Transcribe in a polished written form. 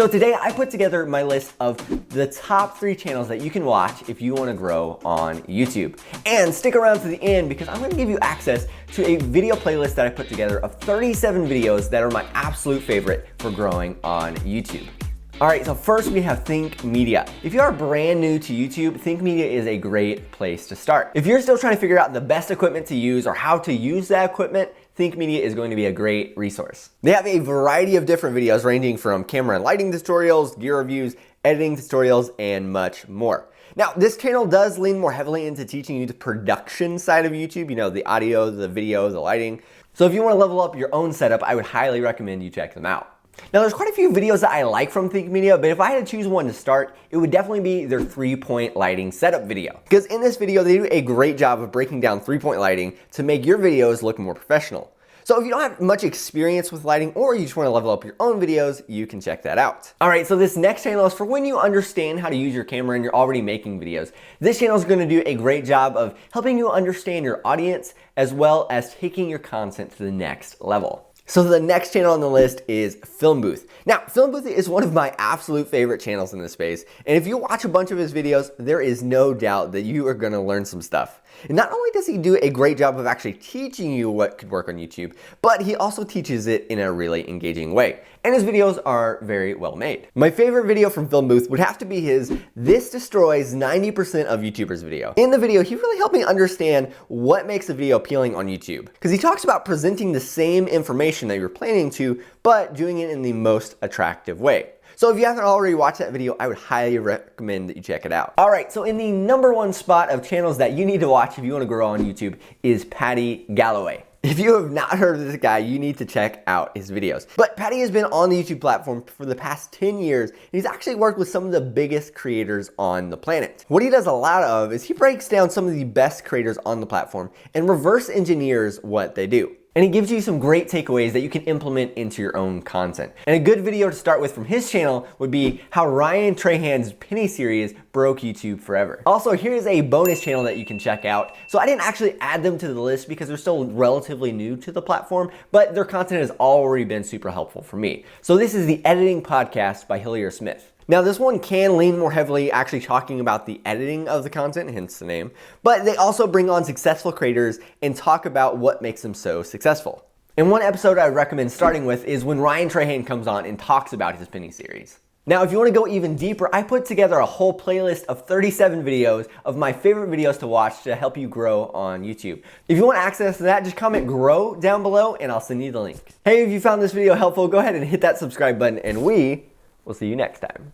So today I put together my list of the top 3 channels that you can watch if you want to grow on YouTube. And stick around to the end because I'm going to give you access to a video playlist that I put together of 37 videos that are my absolute favorite for growing on YouTube. Alright, so first we have Think Media. If you are brand new to YouTube, Think Media is a great place to start. If you're still trying to figure out the best equipment to use or how to use that equipment, Think Media is going to be a great resource. They have a variety of different videos ranging from camera and lighting tutorials, gear reviews, editing tutorials, and much more. Now, this channel does lean more heavily into teaching you the production side of YouTube, you know, the audio, the video, the lighting. So if you want to level up your own setup, I would highly recommend you check them out. Now, there's quite a few videos that I like from Think Media, but if I had to choose one to start, it would definitely be their 3-point lighting setup video. Because in this video, they do a great job of breaking down 3-point lighting to make your videos look more professional. So if you don't have much experience with lighting or you just want to level up your own videos, you can check that out. Alright, so this next channel is for when you understand how to use your camera and you're already making videos. This channel is going to do a great job of helping you understand your audience as well as taking your content to the next level. So the next channel on the list is Film Booth. Now, Film Booth is one of my absolute favorite channels in this space, and if you watch a bunch of his videos, there is no doubt that you are going to learn some stuff. And not only does he do a great job of actually teaching you what could work on YouTube, but he also teaches it in a really engaging way. And his videos are very well made. My favorite video from Film Booth would have to be his "This Destroys 90% of YouTubers" video. In the video, he really helped me understand what makes a video appealing on YouTube. Because he talks about presenting the same information that you're planning to, but doing it in the most attractive way. So if you haven't already watched that video, I would highly recommend that you check it out. Alright, so in the #1 spot of channels that you need to watch if you want to grow on YouTube is Paddy Galloway. If you have not heard of this guy, you need to check out his videos. But Paddy has been on the YouTube platform for the past 10 years, and he's actually worked with some of the biggest creators on the planet. What he does a lot of is he breaks down some of the best creators on the platform and reverse engineers what they do. And he gives you some great takeaways that you can implement into your own content. And a good video to start with from his channel would be how Ryan Trahan's Penny series broke YouTube forever. Also, here's a bonus channel that you can check out. So I didn't actually add them to the list because they're still relatively new to the platform, but their content has already been super helpful for me. So this is the Editing Podcast by Hillier Smith. Now, this one can lean more heavily actually talking about the editing of the content, hence the name, but they also bring on successful creators and talk about what makes them so successful. And one episode I recommend starting with is when Ryan Trahan comes on and talks about his Penny series. Now, if you want to go even deeper, I put together a whole playlist of 37 videos of my favorite videos to watch to help you grow on YouTube. If you want access to that, just comment "grow" down below and I'll send you the link. Hey, if you found this video helpful, go ahead and hit that subscribe button and we will see you next time.